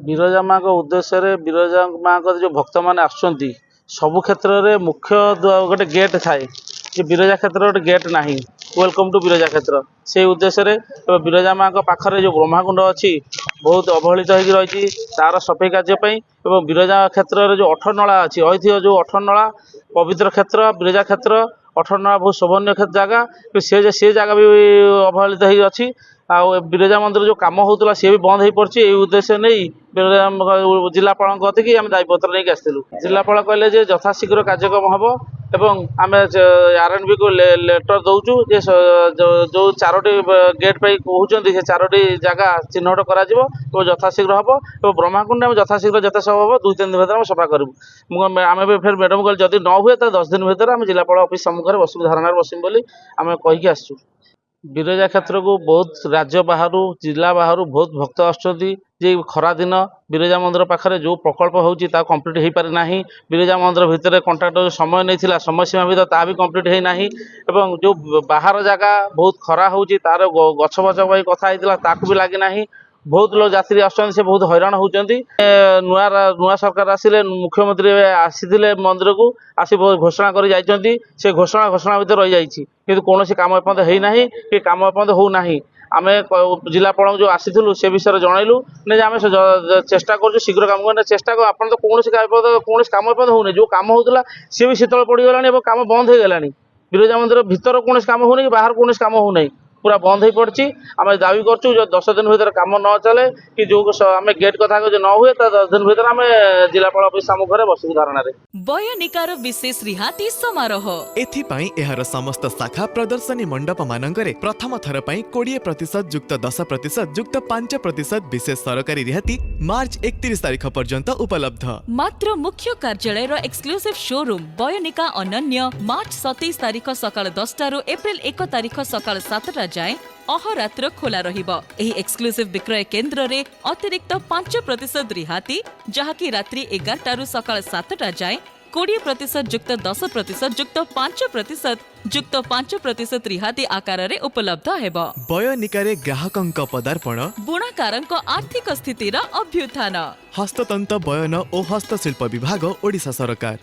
ବିରଜା ମାଙ୍କ ଉଦ୍ଦେଶ୍ୟରେ ବିରଜା ମାଙ୍କ ଯେଉଁ ଭକ୍ତମାନେ ଆସୁଛନ୍ତି ସବୁ କ୍ଷେତ୍ରରେ ମୁଖ୍ୟ ଗୋଟେ ଗେଟ୍ ଥାଏ ଯେ ବିରଜା କ୍ଷେତ୍ର ଗୋଟେ ଗେଟ୍ ନାହିଁ ୱେଲକମ୍ ଟୁ ବିରଜା କ୍ଷେତ୍ର ସେଇ ଉଦ୍ଦେଶ୍ୟରେ ବିରଜା ମାଙ୍କ ପାଖରେ ଯେଉଁ ବ୍ରହ୍ମାକୁଣ୍ଡ ଅଛି ବହୁତ ଅବହେଳିତ ହୋଇକି ରହିଛି ତାର ସଫେଇ କାର୍ଯ୍ୟ ପାଇଁ ଏବଂ ବିରଜା କ୍ଷେତ୍ରରେ ଯେଉଁ ଅଠରନଳା ଅଛି ଐତିହ୍ୟ ଯେଉଁ ଅଠରନଳା ପବିତ୍ର କ୍ଷେତ୍ର ବିରଜା କ୍ଷେତ୍ର ଅଠରନଳା ବହୁତ ଶୋଭନୀୟ ଜାଗା ସେ ଜାଗା ବି ଅବହେଳିତ ହେଇକି ଅଛି ଆଉ ବିରଜା ମନ୍ଦିର ଯେଉଁ କାମ ହେଉଥିଲା ସିଏ ବି ବନ୍ଦ ହୋଇପଡ଼ିଛି ଏଇ ଉଦ୍ଦେଶ୍ୟ ନେଇ ବିରଜା ଜିଲ୍ଲାପାଳଙ୍କ କତିକି ଆମେ ଦାବିପତ୍ର ନେଇକି ଆସିଥିଲୁ ଜିଲ୍ଲାପାଳ କହିଲେ ଯେ ଯଥାଶୀଘ୍ର କାର୍ଯ୍ୟକ୍ରମ ହେବ ଏବଂ ଆମେ RNBକୁ ଲେଟର ଦେଉଛୁ ଯେ ଯେଉଁ 4ଟି ଗେଟ୍ ପାଇଁ କହୁଛନ୍ତି ସେ 4ଟି ଜାଗା ଚିହ୍ନଟ କରାଯିବ ଏବଂ ଯଥାଶୀଘ୍ର ହେବ ଏବଂ ବ୍ରହ୍ମାକୁଣ୍ଡ ଆମେ ଯଥାଶୀଘ୍ର ଯେତେ ସମ୍ଭବ ହେବ 2-3 ଦିନ ଭିତରେ ଆମେ ସଫା କରିବୁ ଆମେ ବି ଫେର ମ୍ୟାଡ଼ାମ୍ କହିଲେ ଯଦି ନ ହୁଏ ତାହେଲେ 10 ଦିନ ଭିତରେ ଆମେ ଜିଲ୍ଲାପାଳ ଅଫିସ୍ ସମ୍ମୁଖରେ ବସିବୁ ଧାରଣାରେ ବସିବୁ ବୋଲି ଆମେ କହିକି ଆସିଛୁ ବିରଜା କ୍ଷେତ୍ରକୁ ବହୁତ ରାଜ୍ୟ ବାହାରୁ ଜିଲ୍ଲା ବାହାରୁ ବହୁତ ଭକ୍ତ ଆସୁଛନ୍ତି ଯେ ଖରାଦିନ ବିରଜା ମନ୍ଦିର ପାଖରେ ଯେଉଁ ପ୍ରକଳ୍ପ ହେଉଛି ତାହା କମ୍ପ୍ଲିଟ୍ ହୋଇପାରି ନାହିଁ ବିରଜା ମନ୍ଦିର ଭିତରେ କଣ୍ଟ୍ରାକ୍ଟର ସମୟ ନେଇଥିଲା ସମୟସୀମା ଭିତରେ ତାହା ବି କମ୍ପ୍ଲିଟ୍ ହୋଇନାହିଁ ଏବଂ ଯେଉଁ ବାହାର ଜାଗା ବହୁତ ଖରା ହେଉଛି ତାର ଗଛ ପାଇଁ କଥା ହେଇଥିଲା ତାକୁ ବି ଲାଗିନାହିଁ ବହୁତ ଲୋକ ଯାତ୍ରୀ ଆସୁଛନ୍ତି ସେ ବହୁତ ହଇରାଣ ହେଉଛନ୍ତି ନୂଆ ସରକାର ଆସିଲେ ମୁଖ୍ୟମନ୍ତ୍ରୀ ଆସିଥିଲେ ମନ୍ଦିରକୁ ଆସି ଘୋଷଣା କରି ଯାଇଛନ୍ତି ସେ ଘୋଷଣା ଭିତରେ ରହିଯାଇଛି କିନ୍ତୁ କୌଣସି କାମ ଏପର୍ଯ୍ୟନ୍ତ ହେଇନାହିଁ କି କାମ ଏପର୍ଯ୍ୟନ୍ତ ହେଉନାହିଁ ଆମେ ଜିଲ୍ଲାପାଳଙ୍କୁ ଯେଉଁ ଆସିଥିଲୁ ସେ ବିଷୟରେ ଜଣାଇଲୁ ନା ଯେ ଆମେ ଚେଷ୍ଟା କରୁଛୁ ଶୀଘ୍ର କାମ କରିବା ଚେଷ୍ଟା କରୁ ଆପଣ ତ କୌଣସି କାମ ଏପର୍ଯ୍ୟନ୍ତ ହେଉନି ଯେଉଁ କାମ ହେଉଥିଲା ସିଏ ବି ଶୀତଳ ପଡ଼ିଗଲାଣି ଏବଂ କାମ ବନ୍ଦ ହୋଇଗଲାଣି ବିରଜା ମନ୍ଦିର ଭିତର କୌଣସି କାମ ହେଉନି କି ବାହାର କୌଣସି କାମ ହେଉନାହିଁ पूरा बंद हो पड़ी आम दावी कर 10 दिन भर कम न चले कि जो आम गेट कथा न हुए 10 दिन भर आम जिलापाल ऑफिस सम्मुखें बसबू धारणा बयनिकार विशेष रिहाती समारोह एथिपाई एहार समस्त शाखा प्रदर्शनी मंडप मानकरे प्रथम थर पई 20% युक्त 10% युक्त 5% विशेष सरकारी रिहाती मार्च 31 तारिख पर्यंत उपलब्ध मात्र मुख्य कार्यालय रो एक्सक्लूसिव शोरूम बयनिका अनन्य मार्च 27 तारिख सकाळ 10 रु एप्रिल 1 तारिख सकाळ 7 जाए अहरात्र खोला रहिबो एही एक्सक्लूसिव विक्रय केंद्र रे अतिरिक्त 5% रिहाती जहाकी रात्रि 11 रु सकाळ 7 जाए 20% युक्त 10% युक्त 5% युक्त 5% रिहाती आकार रे उपलब्ध हेबो बयनिकारे ग्राहकंक पदार्पण बुणाकारंक आर्थिक स्थितिर अभ्युत्थान हस्ततंत बयन और हस्तशिल्प विभाग ओडिशा सरकार।